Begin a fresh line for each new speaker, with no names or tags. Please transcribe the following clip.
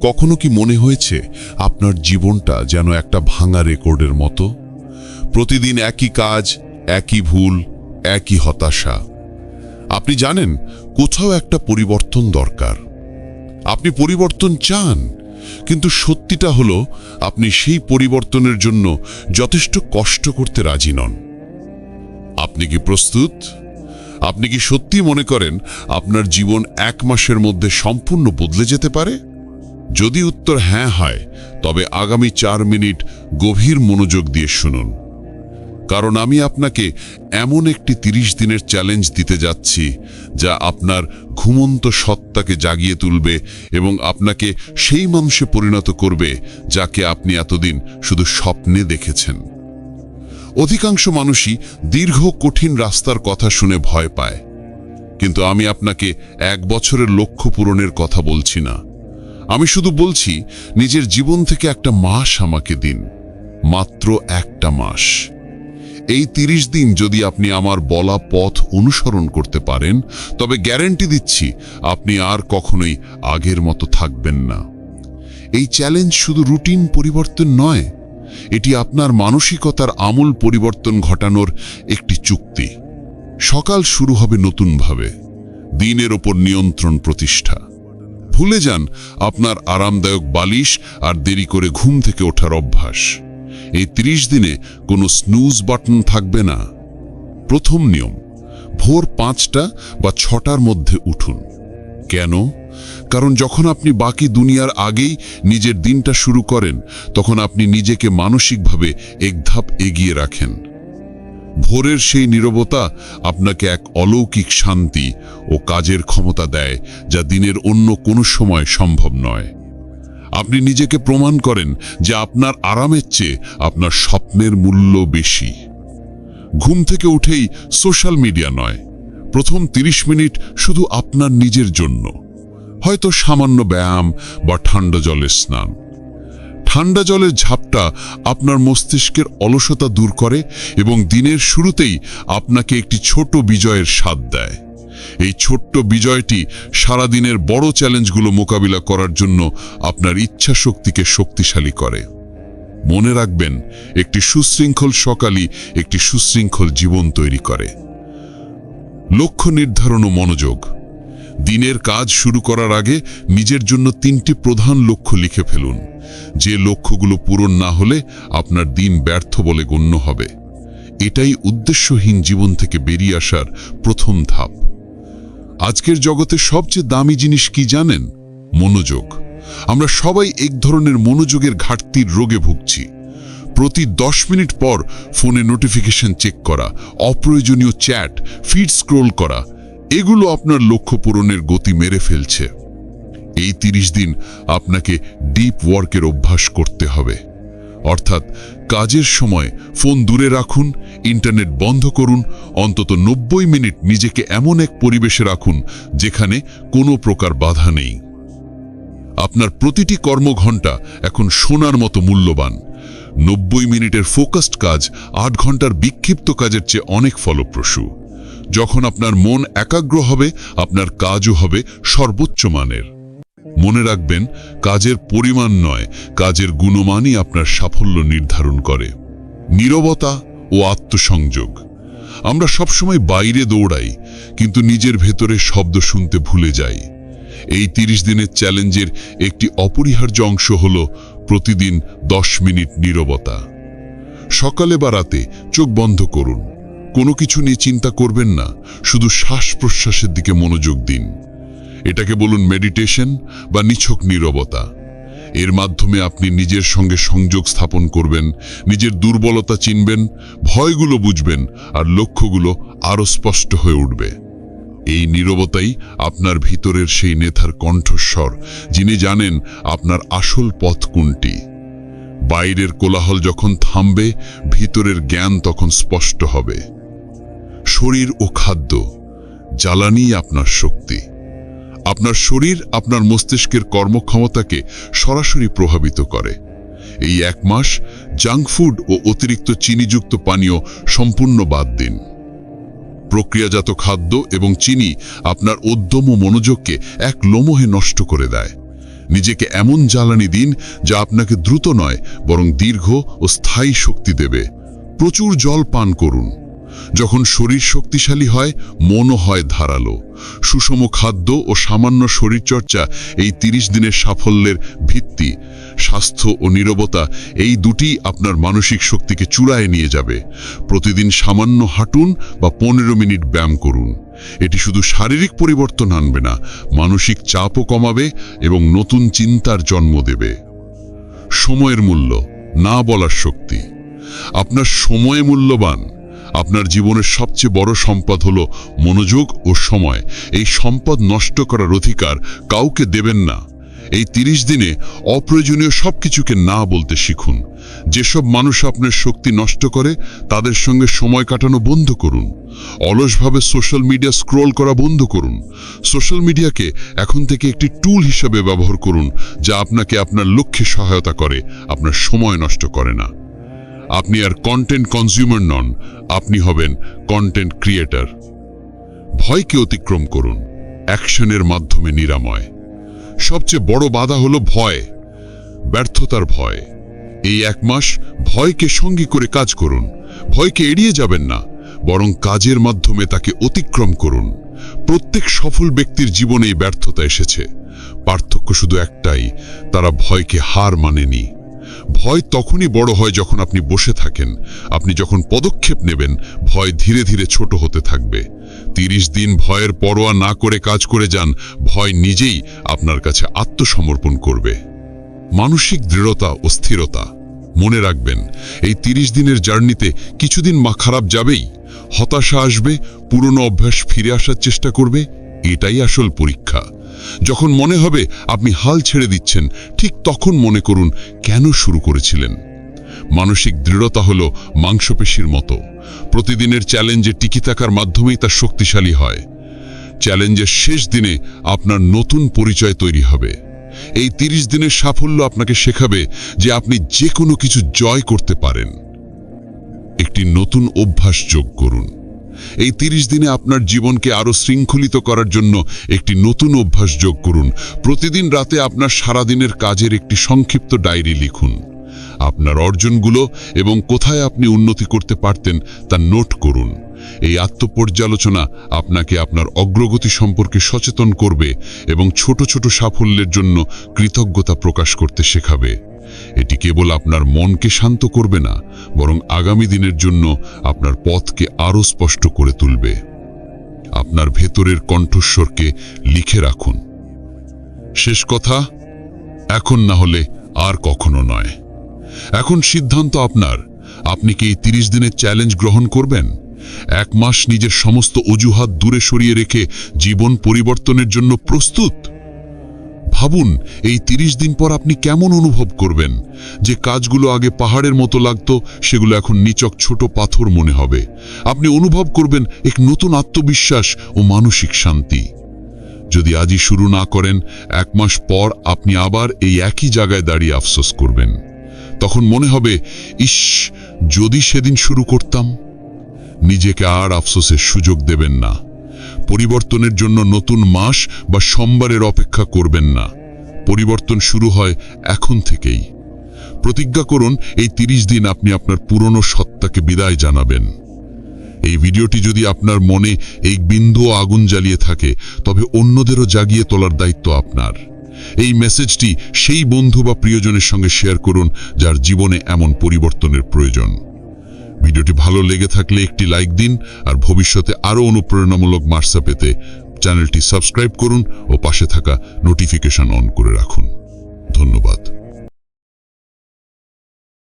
কখনো কি মনে হয়েছে আপনার জীবনটা যেন একটা ভাঙা রেকর্ডের মতো? প্রতিদিন একই কাজ, একই ভুল, একই হতাশা। আপনি জানেন কোথাও একটা পরিবর্তন দরকার। আপনি পরিবর্তন চান, কিন্তু সত্যিটা হলো আপনি সেই পরিবর্তনের জন্য যথেষ্ট কষ্ট করতে রাজি নন। আপনি কি প্রস্তুত? আপনি কি সত্যি মনে করেন আপনার জীবন 1 মাসের মধ্যে সম্পূর্ণ বদলে যেতে পারে? যদি উত্তর হ্যাঁ হয়, তবে আগামী 4 মিনিট গভীর মনোযোগ দিয়ে শুনুন। কারণ আমি আপনাকে এমন একটি 30 দিনের চ্যালেঞ্জ দিতে যাচ্ছি যা আপনার ঘুমন্ত সত্তাকে জাগিয়ে তুলবে এবং আপনাকে সেই মানুষে পরিণত করবে যাকে আপনি এতদিন শুধু স্বপ্নে দেখেছেন। অধিকাংশ মানুষই দীর্ঘ কঠিন রাস্তার কথা শুনে ভয় পায়, কিন্তু আমি আপনাকে 1 বছরের লক্ষ্য পূরণের কথা বলছি না। আমি শুধু বলছি, নিজের জীবন থেকে একটা মাস আমাকে দিন, মাত্র একটা মাস। এই 30 দিন যদি আপনি আমার বলা পথ অনুসরণ করতে পারেন, তবে গ্যারান্টি দিচ্ছি আপনি আর কখনোই আগের মতো থাকবেন না। এই চ্যালেঞ্জ শুধু রুটিন পরিবর্তন নয়, এটি আপনার মানসিকতার আমূল পরিবর্তন ঘটানোর একটি চুক্তি। সকাল শুরু হবে নতুনভাবে, দিনের ওপর নিয়ন্ত্রণ প্রতিষ্ঠা। ভুলে যান আপনার আরামদায়ক বালিশ আর দেরি করে ঘুম থেকে ওঠার অভ্যাস। এই 30 দিনে কোনো স্নুজ বাটন থাকবে না। প্রথম নিয়ম, ভোর 5টা বা 6টার মধ্যে উঠুন। কেন? কারণ যখন আপনি বাকি দুনিয়ার আগেই নিজের দিনটা শুরু করেন, তখন আপনি নিজেকে মানসিকভাবে এক ধাপ এগিয়ে রাখেন। ভোরের সেই নীরবতা আপনাকে এক অলৌকিক শান্তি ও কাজের ক্ষমতা দেয় যা দিনের অন্য কোনো সময় সম্ভব নয়। আপনি নিজেকে প্রমাণ করেন যে আপনার আরামের চেয়ে আপনার স্বপ্নের মূল্য বেশি। ঘুম থেকে উঠেই সোশ্যাল মিডিয়া নয়, প্রথম 30 মিনিট শুধু আপনার নিজের জন্য। হয়তো সামান্য ব্যায়াম বা ঠান্ডা জলের স্নান। ঠান্ডা জলের ঝাপটা আপনার মস্তিষ্কের অলসতা দূর করে এবং দিনের শুরুতেই আপনাকে একটি ছোট বিজয়ের স্বাদ দেয়। এই ছোট্ট বিজয়টি সারাদিনের বড় চ্যালেঞ্জগুলো মোকাবিলা করার জন্য আপনার ইচ্ছা শক্তিকে শক্তিশালী করে। মনে রাখবেন, একটি সুশৃঙ্খল সকালই একটি সুশৃঙ্খল জীবন তৈরি করে। লক্ষ্য নির্ধারণ ও মনোযোগ। দিনের কাজ শুরু করার আগে নিজের জন্য 3টি প্রধান লক্ষ্য লিখে ফেলুন। যে লক্ষ্যগুলো পূরণ না হলে আপনার দিন ব্যর্থ বলে গণ্য হবে। এটাই উদ্দেশ্যহীন জীবন থেকে বেরিয়ে আসার প্রথম ধাপ। আজকের জগতে সবচেয়ে দামি জিনিস কি জানেন? মনোযোগ। আমরা সবাই এক ধরনের মনোযোগের ঘাটতির রোগে ভুগছি। প্রতি 10 মিনিট পর ফোনে নোটিফিকেশন চেক করা, অপ্রয়োজনীয় চ্যাট, ফিড স্ক্রোল করা, এগুলো আপনার লক্ষ্য পূরণের গতি মেরে ফেলছে। এই 30 দিন আপনাকে ডিপ ওয়ার্কের অভ্যাস করতে হবে। অর্থাৎ কাজের সময় ফোন দূরে রাখুন, ইন্টারনেট বন্ধ করুন, অন্তত 90 মিনিট নিজেকে এমন এক পরিবেশে রাখুন যেখানে কোনো প্রকার বাধা নেই। আপনার প্রতিটি কর্মঘণ্টা এখন সোনার মতো মূল্যবান। 90 মিনিটের ফোকাসড কাজ 8 ঘন্টার বিক্ষিপ্ত কাজের চেয়ে অনেক ফলপ্রসূ। যখন আপনার মন একাগ্র হবে, আপনার কাজও হবে সর্বোচ্চ মানের। মনে রাখবেন, কাজের পরিমাণ নয়, কাজের গুণমানই আপনার সাফল্য নির্ধারণ করে। নীরবতা ও আত্মসংযোগ। আমরা সবসময় বাইরে দৌড়াই, কিন্তু নিজের ভেতরে শব্দ শুনতে ভুলে যাই। এই 30 দিনের চ্যালেঞ্জের একটি অপরিহার্য অংশ হল প্রতিদিন 10 মিনিট নীরবতা। সকালে বা রাতে চোখ বন্ধ করুন। কোনো কিছু নিয়ে চিন্তা করবেন না, শুধু শ্বাস প্রশ্বাসের দিকে মনোযোগ দিন। এটাকে বলুন মেডিটেশন বা নিছক নীরবতা। এর মাধ্যমে আপনি নিজের সঙ্গে সংযোগ স্থাপন করবেন, নিজের দুর্বলতা চিনবেন, ভয়গুলো বুঝবেন, আর লক্ষ্যগুলো আরও স্পষ্ট হয়ে উঠবে। এই নীরবতাই আপনার ভিতরের সেই নেতার কণ্ঠস্বর, যিনি জানেন আপনার আসল পথ কোনটি। বাইরের কোলাহল যখন থামবে, ভিতরের জ্ঞান তখন স্পষ্ট হবে। শরীর ও খাদ্য। জ্বালানি আপনার শক্তি। আপনার শরীর আপনার মস্তিষ্কের কর্মক্ষমতাকে সরাসরি প্রভাবিত করে। এই 1 মাস জাঙ্ক ফুড ও অতিরিক্ত চিনিযুক্ত পানীয় সম্পূর্ণ বাদ দিন। প্রক্রিয়াজাত খাদ্য এবং চিনি আপনার উদ্যম ও মনোযোগকে এক লম্হে নষ্ট করে দেয়। নিজেকে এমন জ্বালানি দিন যা আপনাকে দ্রুত নয় বরং দীর্ঘ ও স্থায়ী শক্তি দেবে। প্রচুর জল পান করুন। যখন শরীর শক্তিশালী হয়, মনও হয় ধারালো। সুষম খাদ্য ও সামান্য শরীরচর্চা এই 30 দিনের সাফল্যের ভিত্তি। স্বাস্থ্য ও নীরবতা এই দুটি আপনার মানসিক শক্তিকে চূড়ায় নিয়ে যাবে। প্রতিদিন সামান্য হাঁটুন বা 15 মিনিট ব্যায়াম করুন। এটি শুধু শারীরিক পরিবর্তন আনবে না, মানসিক চাপও কমাবে এবং নতুন চিন্তার জন্ম দেবে। সময়ের মূল্য না বলার শক্তি। আপনার সময় মূল্যবান। আপনার জীবনের সবচেয়ে বড় সম্পদ হলো মনোযোগ ও সময়। এই সম্পদ নষ্ট করার অধিকার কাউকে দেবেন না। এই 30 দিনে অপ্রয়োজনীয় সবকিছুকে না বলতে শিখুন। যেসব মানুষ আপনার শক্তি নষ্ট করে তাদের সঙ্গে সময় কাটানো বন্ধ করুন। অলসভাবে সোশ্যাল মিডিয়া স্ক্রল করা বন্ধ করুন। সোশ্যাল মিডিয়াকে এখন থেকে একটি টুল হিসেবে ব্যবহার করুন, যা আপনাকে আপনার লক্ষ্যে সহায়তা করে, আপনার সময় নষ্ট করে না। আপনি আর কন্টেন্ট কনজিউমার নন, আপনি হবেন কন্টেন্ট ক্রিয়েটর। ভয়কে অতিক্রম করুন, অ্যাকশনের মাধ্যমে নিরাময়। সবচেয়ে বড় বাধা হলো ভয়, ব্যর্থতার ভয়। এই 1 মাস ভয়কে সঙ্গী করে কাজ করুন। ভয়কে এড়িয়ে যাবেন না, বরং কাজের মাধ্যমে তাকে অতিক্রম করুন। প্রত্যেক সফল ব্যক্তির জীবনেই ব্যর্থতা এসেছে। পার্থক্য শুধু একটাই, তারা ভয়কে হার মানেনি। ভয় তখনই বড় হয় যখন আপনি বসে থাকেন। আপনি যখন পদক্ষেপ নেবেন, ভয় ধীরে ধীরে ছোট হতে থাকবে। 30 দিন ভয়ের পরোয়া না করে কাজ করে যান, ভয় নিজেই আপনার কাছে আত্মসমর্পণ করবে। মানসিক দৃঢ়তা ও স্থিরতা। মনে রাখবেন, এই 30 দিনের জার্নিতে কিছুদিন খারাপ যাবেই। হতাশা আসবে, পুরনো অভ্যাস ফিরে আসার চেষ্টা করবে। এটাই আসল পরীক্ষা। যখন মনে হবে আপনি হাল ছেড়ে দিচ্ছেন, ঠিক তখন মনে করুন কেন শুরু করেছিলেন। মানসিক দৃঢ়তা হলো মাংসপেশির মতো। প্রতিদিনের চ্যালেঞ্জে টিকে থাকার মাধ্যমেই তা শক্তিশালী হয়। চ্যালেঞ্জের শেষ দিনে আপনার নতুন পরিচয় তৈরি হবে। এই 30 দিনের সাফল্য আপনাকে শেখাবে যে আপনি যে কোনো কিছু জয় করতে পারেন। একটি নতুন অভ্যাস যোগ করুন। এই 30 দিনে আপনার জীবনকে আরো শৃঙ্খলিত করার জন্য একটি নতুন অভ্যাস যোগ করুন। প্রতিদিন রাতে আপনার সারাদিনের কাজের একটি সংক্ষিপ্ত ডায়েরি লিখুন। আপনার অর্জনগুলো এবং কোথায় আপনি উন্নতি করতে পারতেন তা নোট করুন। এই আত্মপর্যালোচনা আপনাকে আপনার অগ্রগতি সম্পর্কে সচেতন করবে এবং ছোট ছোট সাফল্যের জন্য কৃতজ্ঞতা প্রকাশ করতে শেখাবে। এটি কেবল আপনার মনকে শান্ত করবে না, বরং আগামী দিনের জন্য আপনার পথকে আরো স্পষ্ট করে তুলবে। আপনার ভেতরের কণ্ঠস্বরকে লিখে রাখুন। শেষ কথা, এখন না হলে আর কখনো নয়। এখন সিদ্ধান্ত আপনার। আপনি কি এই 30 দিনের চ্যালেঞ্জ গ্রহণ করবেন? 1 মাস নিজের সমস্ত অজুহাত দূরে সরিয়ে রেখে জীবন পরিবর্তনের জন্য প্রস্তুত? ভাবুন, এই 30 দিন পর আপনি কেমন অনুভব করবেন। যে কাজগুলো আগে পাহাড়ের মতো লাগতো, সেগুলো এখন নিচক ছোট পাথর মনে হবে। আপনি অনুভব করবেন এক নতুন আত্মবিশ্বাস ও মানসিক শান্তি। যদি আজই শুরু না করেন, 1 মাস পর আপনি আবার এই একই জায়গায় দাঁড়িয়ে আফসোস করবেন। তখন মনে হবে, ইস, যদি সেদিন শুরু করতাম। নিজেকে আর আফসোসের সুযোগ দেবেন না। পরিবর্তনের জন্য নতুন মাস বা সোমবারের অপেক্ষা করবেন না। পরিবর্তন শুরু হয় এখন থেকেই। প্রতিজ্ঞা করুন, এই 30 দিন আপনি আপনার পুরনো সত্তাকে বিদায় জানাবেন। এই ভিডিওটি যদি আপনার মনে এই বিন্দু আগুন জ্বালিয়ে থাকে, তবে অন্যদেরও জাগিয়ে তোলার দায়িত্ব আপনার। এই মেসেজটি সেই বন্ধু বা প্রিয়জনের সঙ্গে শেয়ার করুন যার জীবনে এমন পরিবর্তনের প্রয়োজন। ভিডিওটি ভালো লেগে থাকলে একটি লাইক দিন, আর ভবিষ্যতে আরও অনুপ্রেরণামূলক বার্তা পেতে চ্যানেলটি সাবস্ক্রাইব করুন ও পাশে থাকা নোটিফিকেশন অন করে রাখুন। ধন্যবাদ।